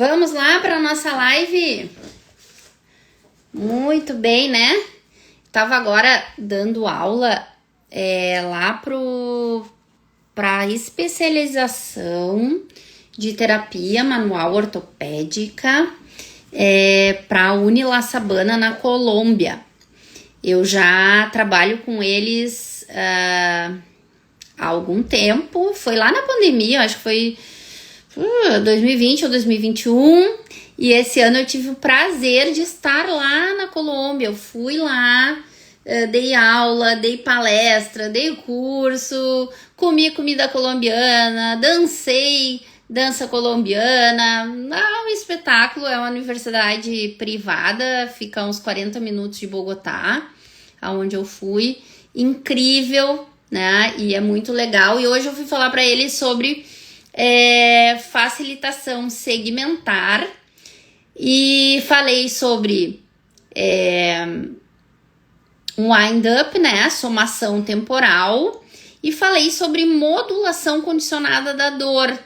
Vamos lá para nossa live? Muito bem, né? Tava agora dando aula lá para especialização de terapia manual ortopédica para a Unila Sabana na Colômbia. Eu já trabalho com eles há algum tempo, foi lá na pandemia, acho que foi 2020 ou 2021, e esse ano eu tive o prazer de estar lá na Colômbia. Eu fui lá, dei aula, dei palestra, dei curso, comi comida colombiana, dancei dança colombiana. Um espetáculo. É uma universidade privada, fica a uns 40 minutos de Bogotá, aonde eu fui. Incrível, né? E é muito legal. E hoje eu fui falar para eles sobre facilitação segmentar e falei sobre um wind-up, né? Somação temporal, e falei sobre modulação condicionada da dor.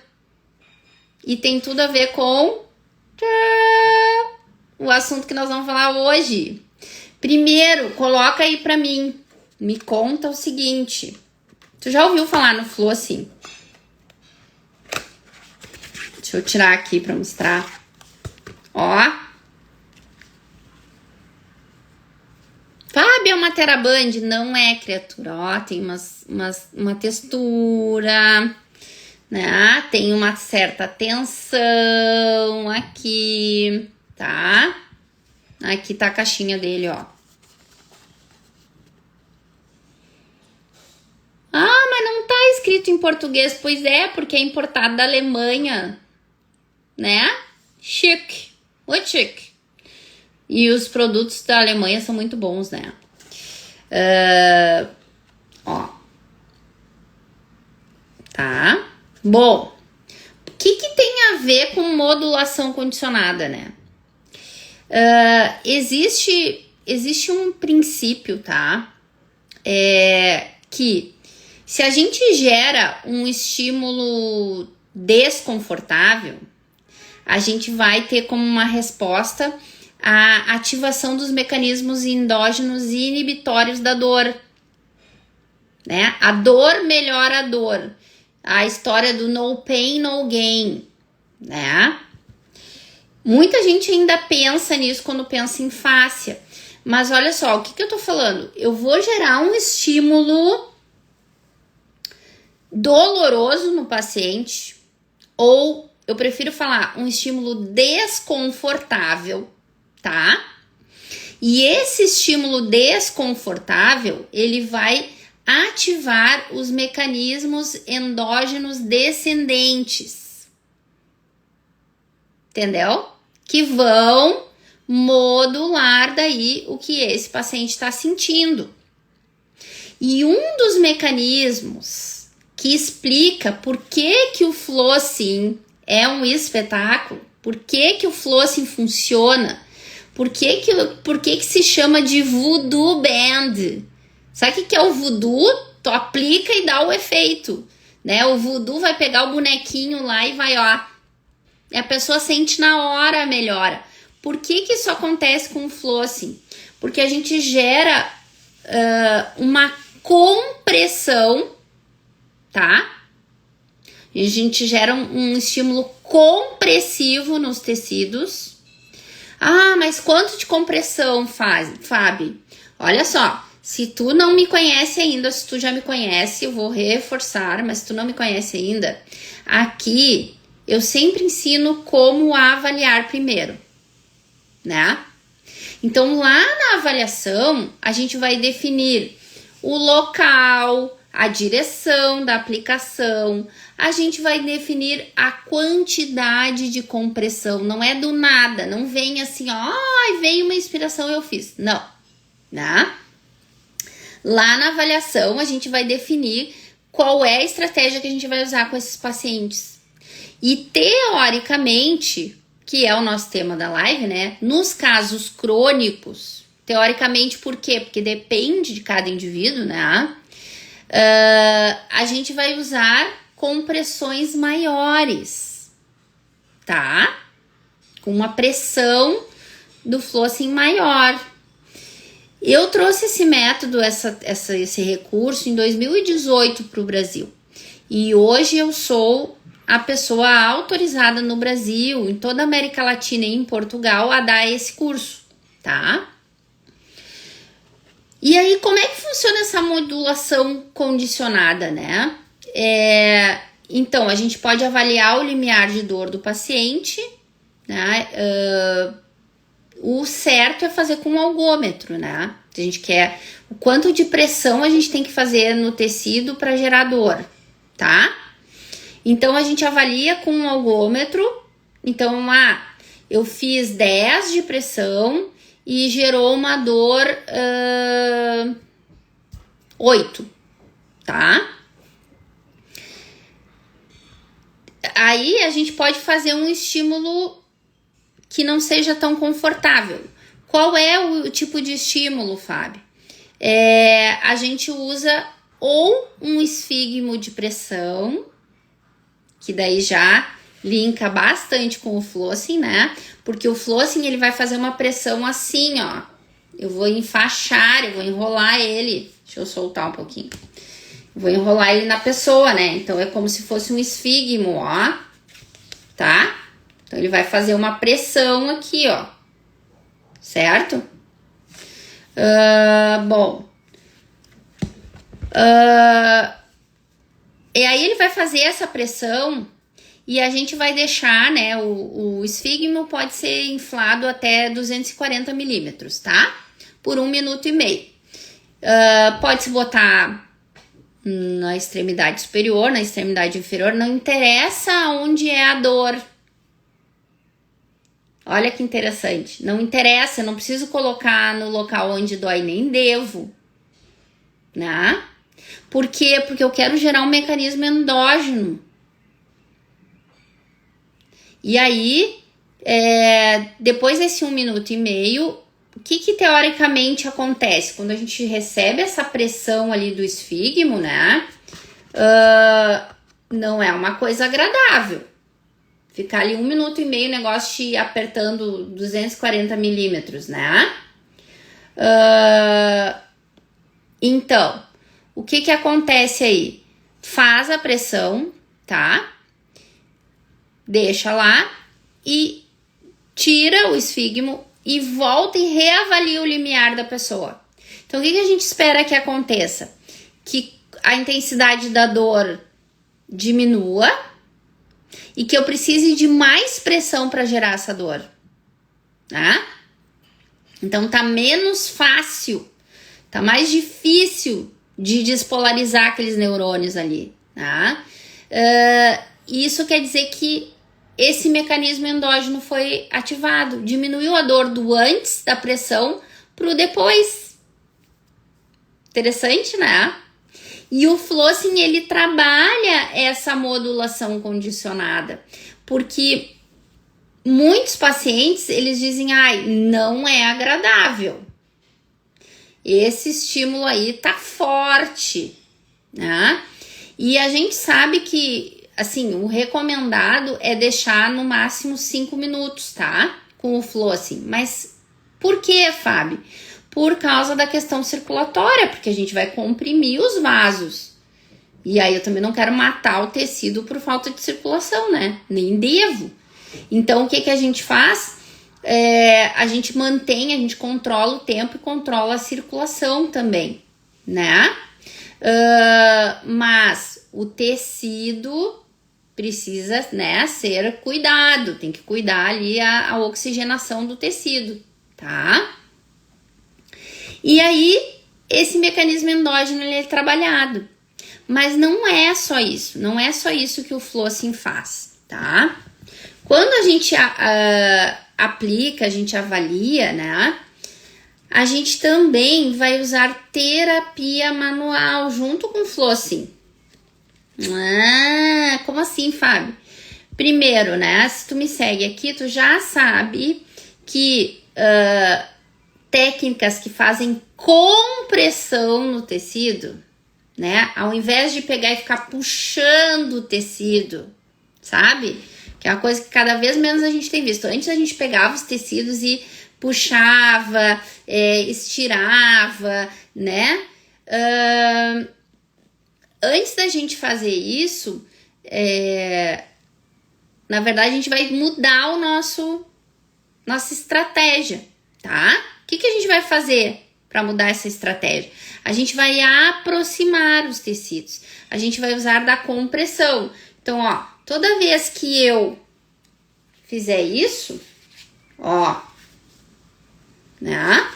E tem tudo a ver com o assunto que nós vamos falar hoje. Primeiro, coloca aí pra mim, me conta o seguinte: tu já ouviu falar no Flow assim? Deixa eu tirar aqui pra mostrar. Ó. Fábio, é uma teraband? Não é, criatura. Ó, tem uma textura, né? Tem uma certa tensão aqui, tá? Aqui tá a caixinha dele, ó. Ah, mas não tá escrito em português. Pois é, porque é importado da Alemanha, né? Chique, muito chique. E os produtos da Alemanha são muito bons, né? Ó. Tá? Bom, o que tem a ver com modulação condicionada, né? Existe um princípio, tá? Que se a gente gera um estímulo desconfortável, a gente vai ter como uma resposta a ativação dos mecanismos endógenos e inibitórios da dor, né? A dor melhora a dor. A história do no pain, no gain, né? Muita gente ainda pensa nisso quando pensa em fáscia. Mas olha só, o que eu tô falando? Eu vou gerar um estímulo doloroso no paciente, ou eu prefiro falar um estímulo desconfortável, tá? E esse estímulo desconfortável, ele vai ativar os mecanismos endógenos descendentes, entendeu? Que vão modular daí o que esse paciente está sentindo. E um dos mecanismos que explica por que o Flossing é um espetáculo, por que o Flossing funciona, por que se chama de Voodoo Band. Sabe o que é o voodoo? Tu aplica e dá o efeito, né? O voodoo vai pegar o bonequinho lá e vai, ó. E a pessoa sente na hora a melhora. Por que isso acontece com o Flossing? Porque a gente gera uma compressão, tá? A gente gera um estímulo compressivo nos tecidos. Ah, mas quanto de compressão faz, Fábio? Olha só. Se tu não me conhece ainda, se tu já me conhece, eu vou reforçar, mas se tu não me conhece ainda, aqui eu sempre ensino como avaliar primeiro, né? Então, lá na avaliação, a gente vai definir o local, a direção da aplicação, a gente vai definir a quantidade de compressão. Não é do nada, não vem assim, ó, veio uma inspiração eu fiz. Não, né? Lá na avaliação, a gente vai definir qual é a estratégia que a gente vai usar com esses pacientes. E teoricamente, que é o nosso tema da live, né? Nos casos crônicos, teoricamente, por quê? Porque depende de cada indivíduo, né? A gente vai usar compressões maiores, tá? com uma pressão do flossing maior. Eu trouxe esse método, esse recurso em 2018 para o Brasil. E hoje eu sou a pessoa autorizada no Brasil, em toda a América Latina e em Portugal a dar esse curso, tá? E aí, como é que funciona essa modulação condicionada, né? Então, a gente pode avaliar o limiar de dor do paciente, né? O certo é fazer com um algômetro, né? A gente quer o quanto de pressão a gente tem que fazer no tecido para gerar dor, tá? Então, a gente avalia com um algômetro. Então, eu fiz 10 de pressão e gerou uma dor 8, tá? Aí, a gente pode fazer um estímulo que não seja tão confortável. Qual é o tipo de estímulo, Fábio? A gente usa ou um esfígmo de pressão, que daí já linka bastante com o flossing, né? Porque o flossing, ele vai fazer uma pressão assim, ó. Eu vou enfaixar, eu vou enrolar ele. Deixa eu soltar um pouquinho. Vou enrolar ele na pessoa, né? Então, é como se fosse um esfígmo, ó. Tá? Então, ele vai fazer uma pressão aqui, ó. Certo? Bom. E aí, ele vai fazer essa pressão e a gente vai deixar, né? O esfígmo pode ser inflado até 240 milímetros, tá? Por 1 minuto e meio. Pode-se botar na extremidade superior, na extremidade inferior, não interessa onde é a dor. Olha que interessante. Não interessa, eu não preciso colocar no local onde dói, nem devo, né? Por quê? Porque eu quero gerar um mecanismo endógeno. E aí, depois desse 1 minuto e meio, o que teoricamente acontece? Quando a gente recebe essa pressão ali do esfígmo, né? Não é uma coisa agradável. Ficar ali 1 minuto e meio o negócio te apertando 240 milímetros, né? Então, o que acontece aí? Faz a pressão, tá? Deixa lá e tira o esfígmo e volta e reavalia o limiar da pessoa. Então, o que a gente espera que aconteça? Que a intensidade da dor diminua e que eu precise de mais pressão para gerar essa dor, tá? Então, tá menos fácil, tá mais difícil de despolarizar aqueles neurônios ali, tá? Isso quer dizer que esse mecanismo endógeno foi ativado, diminuiu a dor do antes da pressão pro depois. Interessante, né? E o flossing, ele trabalha essa modulação condicionada, porque muitos pacientes, eles dizem, não é agradável. Esse estímulo aí tá forte, né? E a gente sabe que, assim, o recomendado é deixar no máximo 5 minutos, tá? Com o flossing. Mas por que, Fábio? Por causa da questão circulatória, porque a gente vai comprimir os vasos. E aí eu também não quero matar o tecido por falta de circulação, né? Nem devo. Então, o que a gente faz? A gente mantém, a gente controla o tempo e controla a circulação também, né? Mas o tecido precisa, né, ser cuidado, tem que cuidar ali a oxigenação do tecido, tá? E aí, esse mecanismo endógeno, ele é trabalhado. Mas não é só isso, não é só isso que o flossing faz, tá? Quando a gente aplica, a gente avalia, né? A gente também vai usar terapia manual junto com o flossing. Como assim, Fábio? Primeiro, né? Se tu me segue aqui, tu já sabe que técnicas que fazem compressão no tecido, né? Ao invés de pegar e ficar puxando o tecido, sabe? que é uma coisa que cada vez menos a gente tem visto. Antes a gente pegava os tecidos e puxava, estirava, né? Antes da gente fazer isso, na verdade a gente vai mudar nossa estratégia, tá? O que a gente vai fazer para mudar essa estratégia? A gente vai aproximar os tecidos. A gente vai usar da compressão. Então, ó, toda vez que eu fizer isso, ó, né?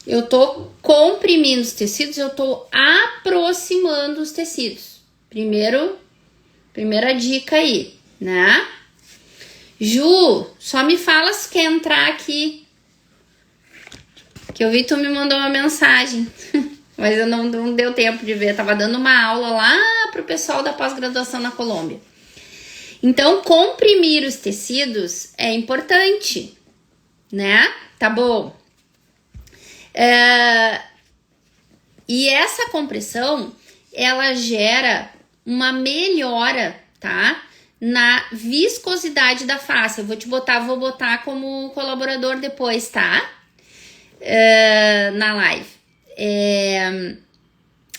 Eu tô comprimindo os tecidos, eu tô aproximando os tecidos. Primeira dica aí, né? Ju, só me fala se quer entrar aqui. Que eu vi que tu me mandou uma mensagem. Mas eu não deu tempo de ver. Eu tava dando uma aula lá pro pessoal da pós-graduação na Colômbia. Então, comprimir os tecidos é importante, né? Tá bom. E essa compressão, ela gera uma melhora, tá? Na viscosidade da face. Eu vou botar como colaborador depois, tá? Na live.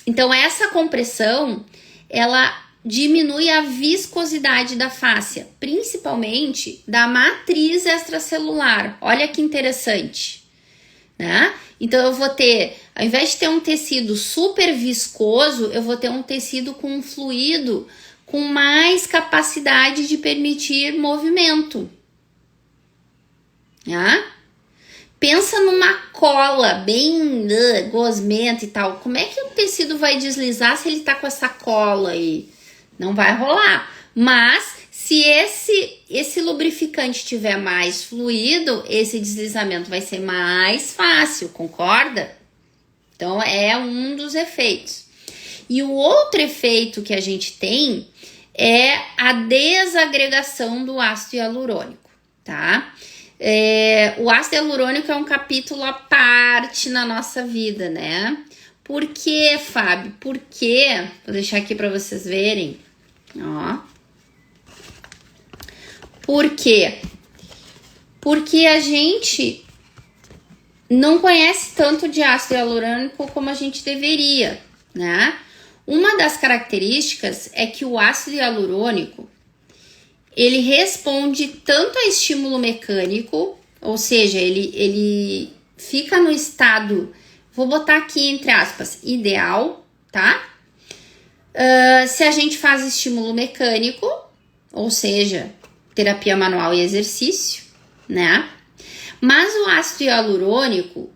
Então, essa compressão, ela diminui a viscosidade da fáscia, principalmente da matriz extracelular. Olha que interessante, né? Então, eu vou ter, ao invés de ter um tecido super viscoso, eu vou ter um tecido com um fluido com mais capacidade de permitir movimento, né? Pensa numa cola bem gosmenta e tal. Como é que o tecido vai deslizar se ele tá com essa cola aí? Não vai rolar. Mas se esse lubrificante tiver mais fluido, esse deslizamento vai ser mais fácil, concorda? Então é um dos efeitos. E o outro efeito que a gente tem é a desagregação do ácido hialurônico, tá? O ácido hialurônico é um capítulo à parte na nossa vida, né? Por quê, Fábio? Por quê? Vou deixar aqui para vocês verem. Ó. Por quê? Porque a gente não conhece tanto de ácido hialurônico como a gente deveria, né? Uma das características é que o ácido hialurônico ele responde tanto a estímulo mecânico, ou seja, ele fica no estado, vou botar aqui entre aspas, ideal, tá? Se a gente faz estímulo mecânico, ou seja, terapia manual e exercício, né? Mas o ácido hialurônico,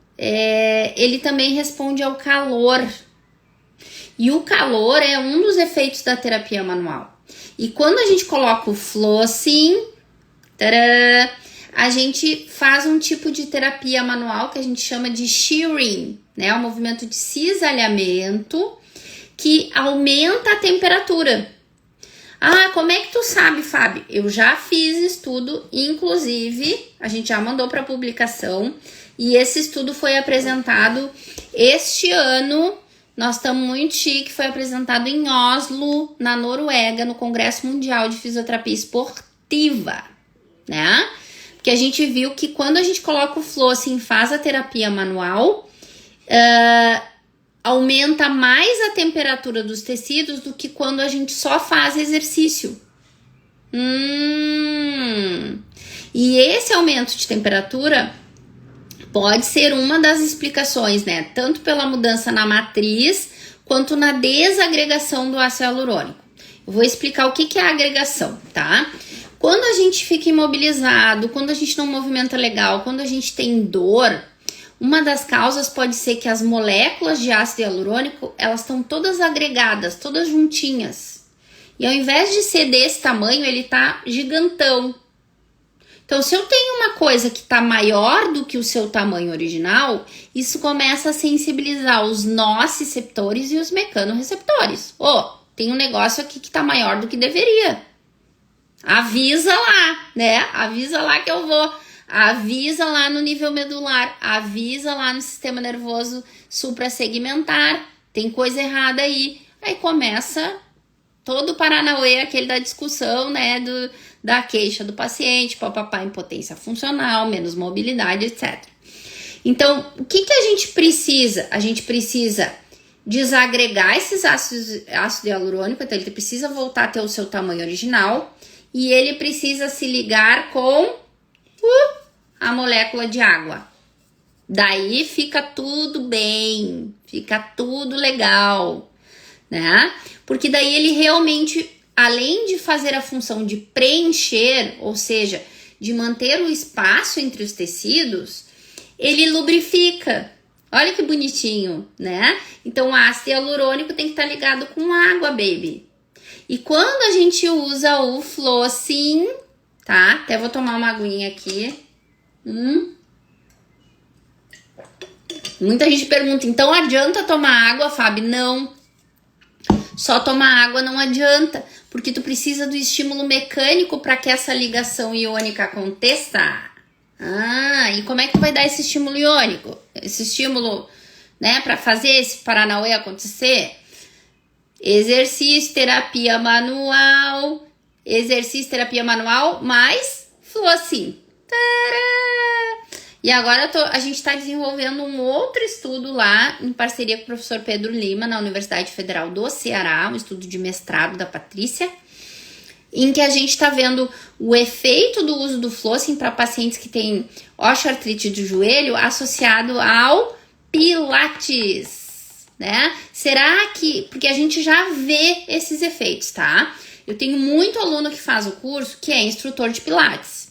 ele também responde ao calor. E o calor é um dos efeitos da terapia manual. E quando a gente coloca o flossing, tadã, a gente faz um tipo de terapia manual que a gente chama de shearing, né? Um movimento de cisalhamento que aumenta a temperatura. Ah, como é que tu sabe, Fábio? Eu já fiz estudo, inclusive, a gente já mandou para publicação, e esse estudo foi apresentado este ano. Nós estamos muito chique, foi apresentado em Oslo, na Noruega, no Congresso Mundial de Fisioterapia Esportiva, né? Porque a gente viu que quando a gente coloca o flossing e faz a terapia manual, aumenta mais a temperatura dos tecidos do que quando a gente só faz exercício. E esse aumento de temperatura pode ser uma das explicações, né? Tanto pela mudança na matriz, quanto na desagregação do ácido hialurônico. Eu vou explicar o que é a agregação, tá? Quando a gente fica imobilizado, quando a gente não movimenta legal, quando a gente tem dor, uma das causas pode ser que as moléculas de ácido hialurônico, elas estão todas agregadas, todas juntinhas. E ao invés de ser desse tamanho, ele tá gigantão. Então, se eu tenho uma coisa que tá maior do que o seu tamanho original, isso começa a sensibilizar os nociceptores e os mecanorreceptores. Tem um negócio aqui que tá maior do que deveria. Avisa lá, né? Avisa lá que eu vou. Avisa lá no nível medular. Avisa lá no sistema nervoso suprassegmentar. Tem coisa errada aí. Aí começa todo o paranauê, aquele da discussão, né? da queixa do paciente, papapá, impotência funcional, menos mobilidade, etc. Então, o que a gente precisa? A gente precisa desagregar esses ácido hialurônico, então ele precisa voltar a ter o seu tamanho original e ele precisa se ligar com a molécula de água. Daí fica tudo bem, fica tudo legal, né? Porque daí ele realmente, além de fazer a função de preencher, ou seja, de manter o espaço entre os tecidos, ele lubrifica. Olha que bonitinho, né? Então o ácido hialurônico tem que estar ligado com água, baby. E quando a gente usa o Flossing, tá? Até vou tomar uma aguinha aqui. Muita gente pergunta, então adianta tomar água, Fábio? Não. Só tomar água não adianta, porque tu precisa do estímulo mecânico para que essa ligação iônica aconteça. E como é que tu vai dar esse estímulo iônico? Esse estímulo, né, para fazer esse Paranauê acontecer? Exercício, terapia manual, mais Flossing. E agora a gente está desenvolvendo um outro estudo lá, em parceria com o professor Pedro Lima, na Universidade Federal do Ceará, um estudo de mestrado da Patrícia, em que a gente está vendo o efeito do uso do Flossing para pacientes que têm osteoartrite do joelho associado ao Pilates, né? Será que... Porque a gente já vê esses efeitos, tá? Eu tenho muito aluno que faz o curso que é instrutor de Pilates.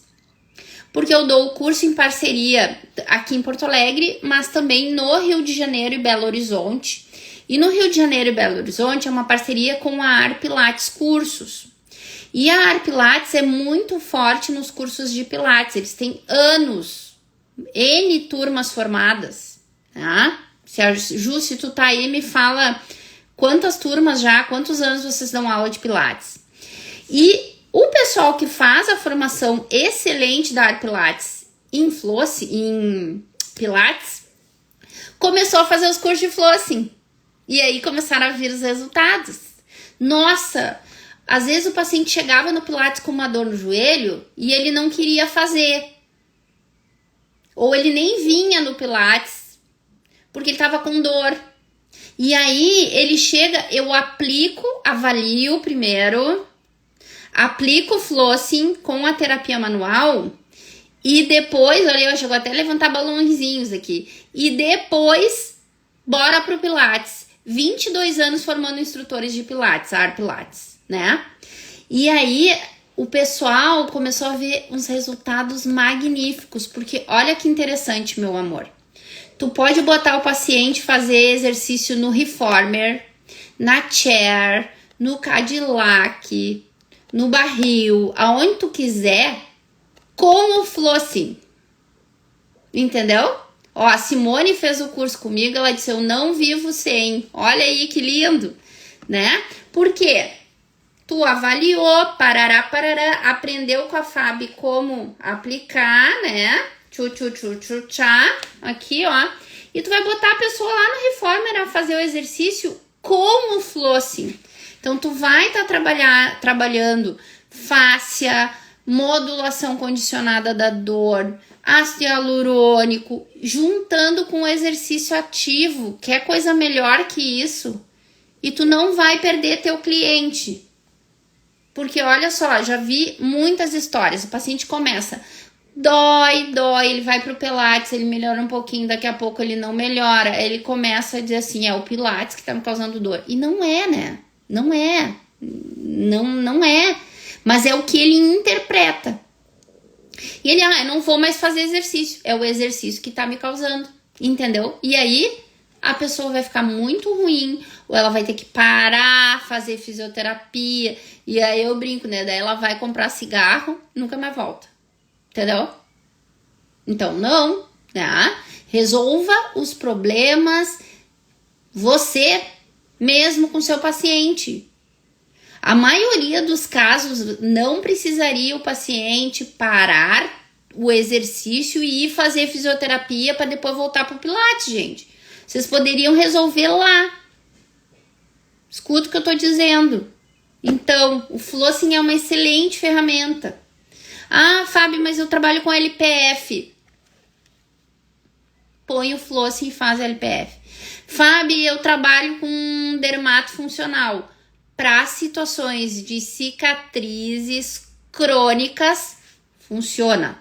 Porque eu dou o curso em parceria aqui em Porto Alegre, mas também no Rio de Janeiro e Belo Horizonte. E no Rio de Janeiro e Belo Horizonte é uma parceria com a Ar Pilates Cursos. E a Ar Pilates é muito forte nos cursos de Pilates. Eles têm anos, N turmas formadas, tá? Se tu tá aí, me fala quantas turmas já, quantos anos vocês dão aula de Pilates. E o pessoal que faz a formação excelente da Ar Pilates em Pilates, começou a fazer os cursos de Flossing. E aí começaram a vir os resultados. Nossa, às vezes o paciente chegava no Pilates com uma dor no joelho e ele não queria fazer. Ou ele nem vinha no Pilates porque ele estava com dor. E aí ele chega, eu avalio primeiro, aplico o Flossing com a terapia manual e depois, olha, eu chego até a levantar balãozinhos aqui. E depois, bora pro Pilates. 22 anos formando instrutores de Pilates, Ar Pilates, né? E aí, o pessoal começou a ver uns resultados magníficos, porque olha que interessante, meu amor. Tu pode botar o paciente fazer exercício no Reformer, na Chair, no Cadillac, no barril, aonde tu quiser, com o Flossing. Entendeu? Ó, a Simone fez o curso comigo, ela disse, eu não vivo sem. Olha aí que lindo, né? Por quê? Tu avaliou, parará, aprendeu com a Fábio como aplicar, né? Tchá, aqui, ó. E tu vai botar a pessoa lá no Reformer a fazer o exercício com o Flossing. Então, tu vai estar trabalhando fáscia, modulação condicionada da dor, ácido hialurônico, juntando com o exercício ativo. Quer coisa melhor que isso? E tu não vai perder teu cliente. Porque, olha só, já vi muitas histórias. O paciente começa, dói, ele vai pro Pilates, ele melhora um pouquinho, daqui a pouco ele não melhora. Aí ele começa a dizer assim, é o Pilates que tá me causando dor. E não é, né? Não é. Não é. Mas é o que ele interpreta. E ele, eu não vou mais fazer exercício. É o exercício que tá me causando. Entendeu? E aí, a pessoa vai ficar muito ruim. Ou ela vai ter que parar, fazer fisioterapia. E aí eu brinco, né? Daí ela vai comprar cigarro, nunca mais volta. Entendeu? Então, não. Né? Resolva os problemas você mesmo com seu paciente. A maioria dos casos não precisaria o paciente parar o exercício e ir fazer fisioterapia para depois voltar para o Pilates, gente. Vocês poderiam resolver lá. Escuta o que eu tô dizendo. Então, o Flossing é uma excelente ferramenta. Ah, Fábio, mas eu trabalho com LPF. Põe o Flossing e faz LPF. Fábio, eu trabalho com dermato funcional. Para situações de cicatrizes crônicas, funciona.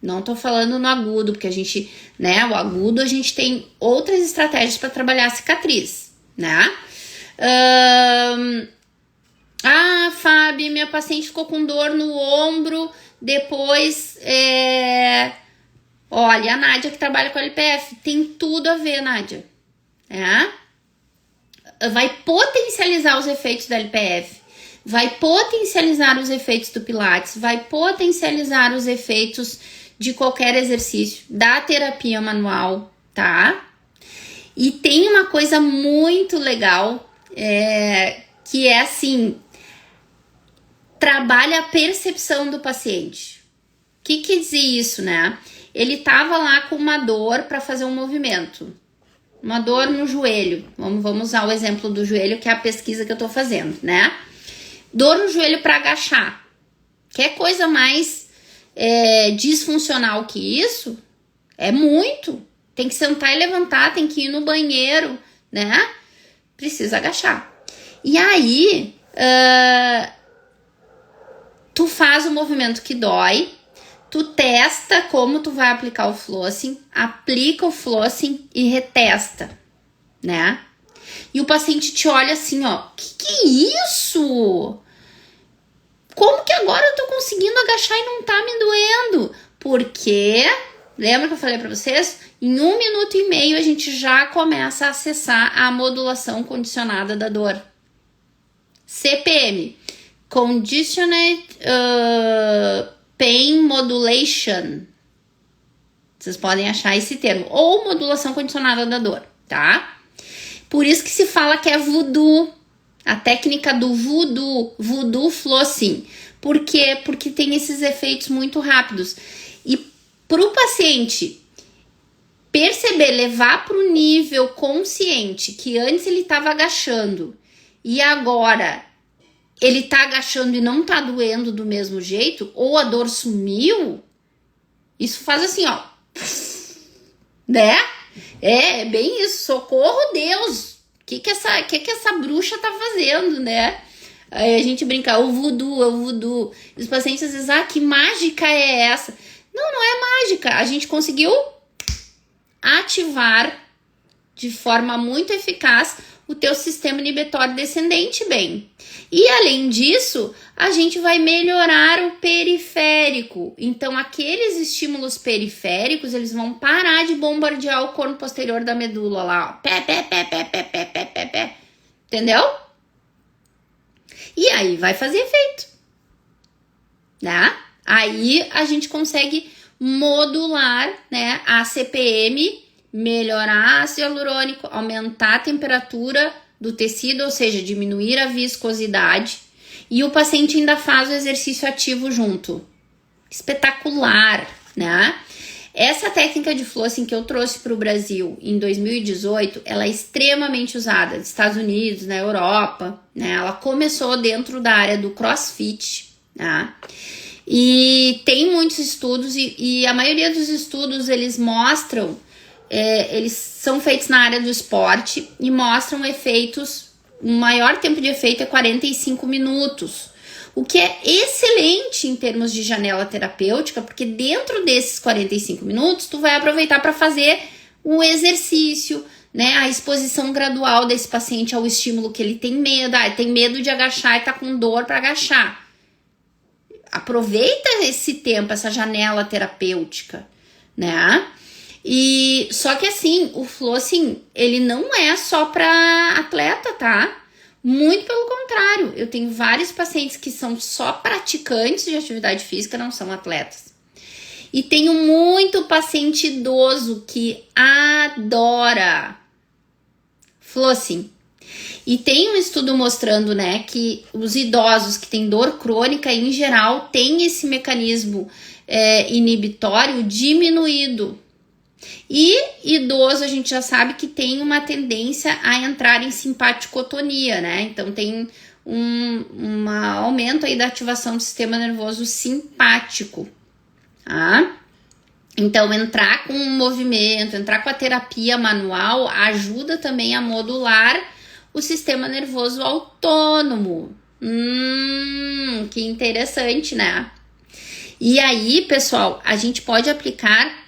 Não tô falando no agudo, porque a gente, né, o agudo a gente tem outras estratégias para trabalhar a cicatriz, né? Fábio, minha paciente ficou com dor no ombro, depois, olha, a Nádia que trabalha com LPF, tem tudo a ver, Nádia, né? Vai potencializar os efeitos da LPF, vai potencializar os efeitos do Pilates, vai potencializar os efeitos de qualquer exercício, da terapia manual, tá? E tem uma coisa muito legal, que é assim, trabalha a percepção do paciente. O que quer dizer isso, né? Ele tava lá com uma dor para fazer um movimento, uma dor no joelho. Vamos usar o exemplo do joelho, que é a pesquisa que eu tô fazendo, né? Dor no joelho para agachar. Quer coisa mais disfuncional que isso? É muito. Tem que sentar e levantar, tem que ir no banheiro, né? Precisa agachar. E aí, tu faz o movimento que dói, tu testa como tu vai aplicar o flossing, aplica o flossing e retesta, né? E o paciente te olha assim, ó, que é isso? Como que agora eu tô conseguindo agachar e não tá me doendo? Porque, lembra que eu falei pra vocês? Em 1 minuto e meio a gente já começa a acessar a modulação condicionada da dor. CPM, Conditioned Pain Modulation. Vocês podem achar esse termo. Ou modulação condicionada da dor, tá? Por isso que se fala que é voodoo. A técnica do voodoo flossing. Por quê? Porque tem esses efeitos muito rápidos. E pro paciente perceber, levar pro nível consciente que antes ele estava agachando e agora ele tá agachando e não tá doendo do mesmo jeito, ou a dor sumiu, isso faz assim, ó, né? É bem isso, socorro Deus, o que essa bruxa tá fazendo, né? Aí a gente brinca, o voodoo, os pacientes às vezes, que mágica é essa? Não é mágica, a gente conseguiu ativar de forma muito eficaz o teu sistema inibitório descendente bem. E além disso, a gente vai melhorar o periférico. Então, aqueles estímulos periféricos, eles vão parar de bombardear o corno posterior da medula lá, ó. Pé. Entendeu? E aí vai fazer efeito, né? Aí a gente consegue modular, né, a CPM, melhorar ácido hialurônico, aumentar a temperatura do tecido, ou seja, diminuir a viscosidade, e o paciente ainda faz o exercício ativo junto. Espetacular, né? Essa técnica de flossing que eu trouxe para o Brasil em 2018, ela é extremamente usada nos Estados Unidos, na Europa, né? Ela começou dentro da área do CrossFit, né? E tem muitos estudos e a maioria dos estudos eles mostram, eles são feitos na área do esporte e mostram efeitos, o maior tempo de efeito é 45 minutos, o que é excelente em termos de janela terapêutica, porque dentro desses 45 minutos tu vai aproveitar para fazer um exercício, né, a exposição gradual desse paciente ao estímulo que ele tem medo, ele tem medo de agachar e tá com dor para agachar. Aproveita esse tempo, essa janela terapêutica, né? E só que assim, o flossing, ele não é só para atleta, tá? Muito pelo contrário, eu tenho vários pacientes que são só praticantes de atividade física, não são atletas. E tenho muito paciente idoso que adora flossing. E tem um estudo mostrando, né, que os idosos que têm dor crônica, em geral, têm esse mecanismo inibitório diminuído. E idoso, a gente já sabe que tem uma tendência a entrar em simpaticotonia, né? Então, tem um aumento aí da ativação do sistema nervoso simpático, tá? Então, entrar com o movimento, entrar com a terapia manual ajuda também a modular o sistema nervoso autônomo. Que interessante, né? E aí, pessoal, a gente pode aplicar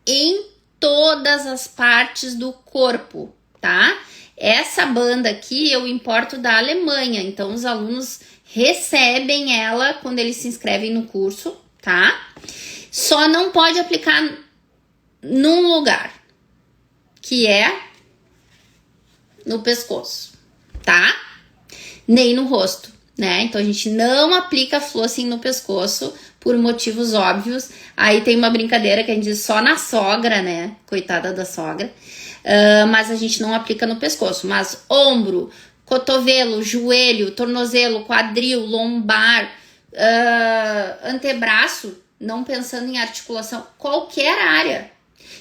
em todas as partes do corpo, tá? Essa banda aqui eu importo da Alemanha, então os alunos recebem ela quando eles se inscrevem no curso, tá? Só não pode aplicar num lugar, que é no pescoço, tá? Nem no rosto, né? Então a gente não aplica flossing no pescoço por motivos óbvios. Aí tem uma brincadeira que a gente diz só na sogra, né? Coitada da sogra. Mas a gente não aplica no pescoço. Mas ombro, cotovelo, joelho, tornozelo, quadril, lombar, antebraço, não pensando em articulação, qualquer área.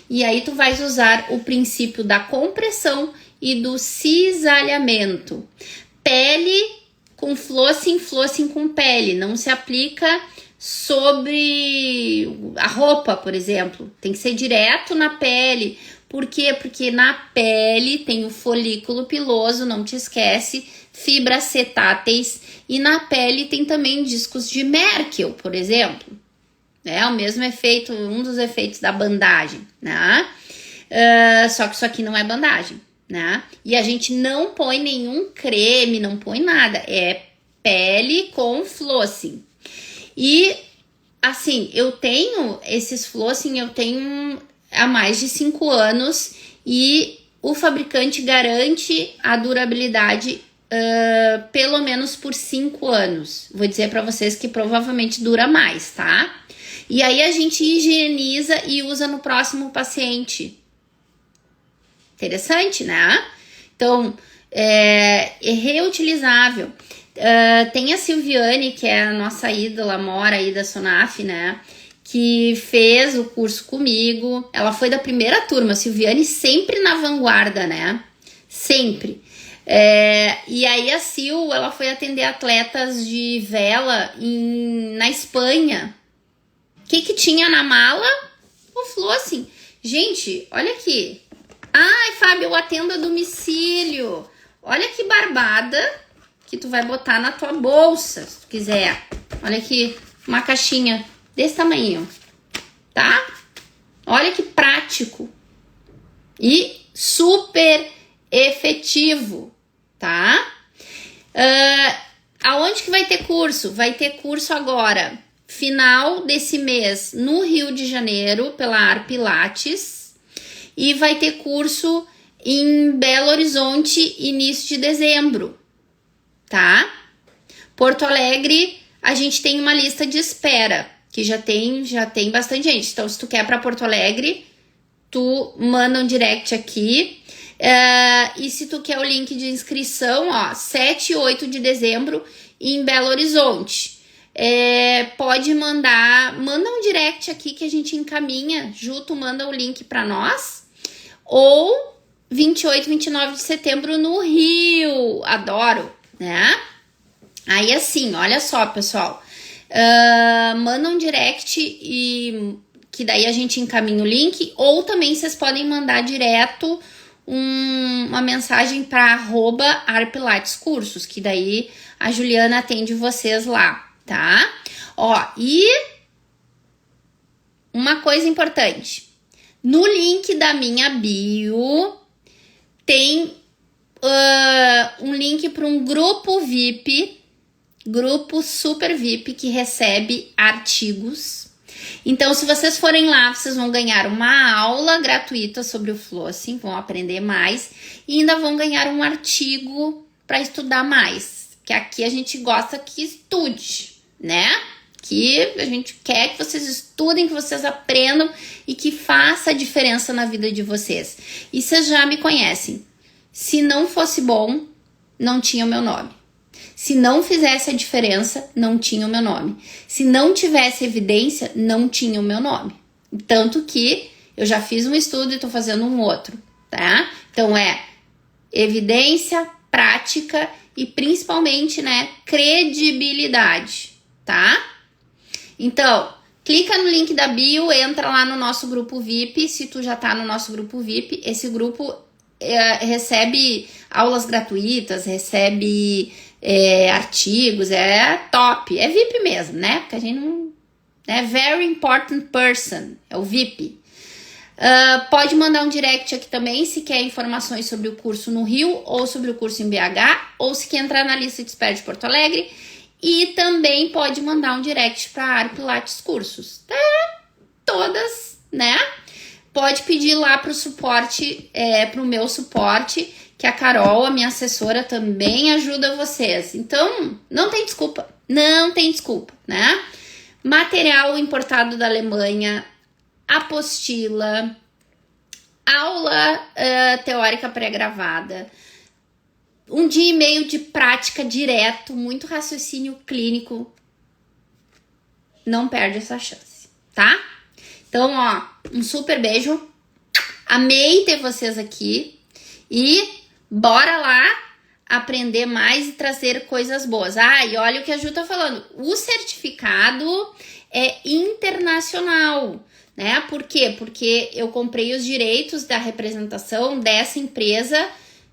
E aí tu vais usar o princípio da compressão e do cisalhamento. Pele com flossing, flossing com pele. Não se aplica sobre a roupa, por exemplo. Tem que ser direto na pele. Por quê? Porque na pele tem o folículo piloso, não te esquece, fibras acetáteis. E na pele tem também discos de Merkel, por exemplo. É o mesmo efeito, um dos efeitos da bandagem, né? Só que isso aqui não é bandagem, né? E a gente não põe nenhum creme, não põe nada. É pele com flossing. E, assim, eu tenho esses flossing, eu tenho há mais de 5 anos e o fabricante garante a durabilidade pelo menos por 5 anos. Vou dizer para vocês que provavelmente dura mais, tá? E aí a gente higieniza e usa no próximo paciente. Interessante, né? Então, é reutilizável. Tem a Silviane, que é a nossa ídola, mora aí da Sonaf, né? Que fez o curso comigo. Ela foi da primeira turma. A Silviane sempre na vanguarda, né? Sempre. E aí a Sil, ela foi atender atletas de vela na Espanha. O que tinha na mala? O flossing. Gente, olha aqui. Ai, Fábio, eu atendo a domicílio. Olha que barbada que tu vai botar na tua bolsa, se tu quiser. Olha aqui, uma caixinha desse tamanho, tá? Olha que prático. E super efetivo, tá? Aonde que vai ter curso? Vai ter curso agora, final desse mês, no Rio de Janeiro, pela Ar Pilates. E vai ter curso em Belo Horizonte, início de dezembro, tá? Porto Alegre, a gente tem uma lista de espera, que já tem bastante gente. Então, se tu quer para Porto Alegre, tu manda um direct aqui. E se tu quer o link de inscrição, ó, 7 e 8 de dezembro em Belo Horizonte. Pode manda um direct aqui que a gente encaminha, Juto manda o link para nós. Ou 28, 29 de setembro no Rio. Adoro, né? Aí assim, olha só, pessoal. Manda um direct e que daí a gente encaminha o link. Ou também vocês podem mandar direto uma mensagem para @arpilatescursos, que daí a Juliana atende vocês lá, tá? Ó, e uma coisa importante. No link da minha bio tem um link para um grupo VIP, grupo super VIP, que recebe artigos. Então, se vocês forem lá, vocês vão ganhar uma aula gratuita sobre o flossing, vão aprender mais e ainda vão ganhar um artigo para estudar mais, que aqui a gente gosta que estude, né? Que a gente quer que vocês estudem, que vocês aprendam e que faça a diferença na vida de vocês. E vocês já me conhecem. Se não fosse bom, não tinha o meu nome. Se não fizesse a diferença, não tinha o meu nome. Se não tivesse evidência, não tinha o meu nome. Tanto que eu já fiz um estudo e tô fazendo um outro, tá? Então é evidência, prática e principalmente, né, credibilidade, tá? Então, clica no link da bio, entra lá no nosso grupo VIP. Se tu já tá no nosso grupo VIP, esse grupo recebe aulas gratuitas, recebe artigos, é top, é VIP mesmo, né? Porque a gente não... é very important person, é o VIP. Pode mandar um direct aqui também se quer informações sobre o curso no Rio ou sobre o curso em BH, ou se quer entrar na lista de espera de Porto Alegre. E também pode mandar um direct para a Área Pilates Cursos. Tá? Todas, né? Pode pedir lá para o suporte, para o meu suporte, que a Carol, a minha assessora, também ajuda vocês. Então, não tem desculpa, né? Material importado da Alemanha, apostila, aula teórica pré-gravada, um dia e meio de prática direto, muito raciocínio clínico. Não perde essa chance, tá? Então, ó, um super beijo. Amei ter vocês aqui e bora lá aprender mais e trazer coisas boas. E olha o que a Ju tá falando. O certificado é internacional, né? Por quê? Porque eu comprei os direitos da representação dessa empresa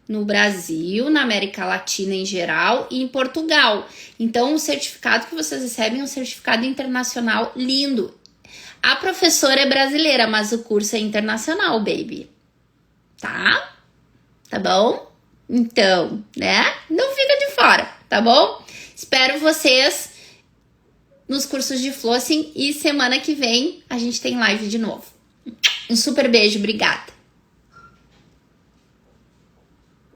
no Brasil, na América Latina em geral e em Portugal. Então, o certificado que vocês recebem é um certificado internacional lindo. A professora é brasileira, mas o curso é internacional, baby. Tá? Tá bom? Então, né? Não fica de fora, tá bom? Espero vocês nos cursos de flossing e semana que vem a gente tem live de novo. Um super beijo, obrigada.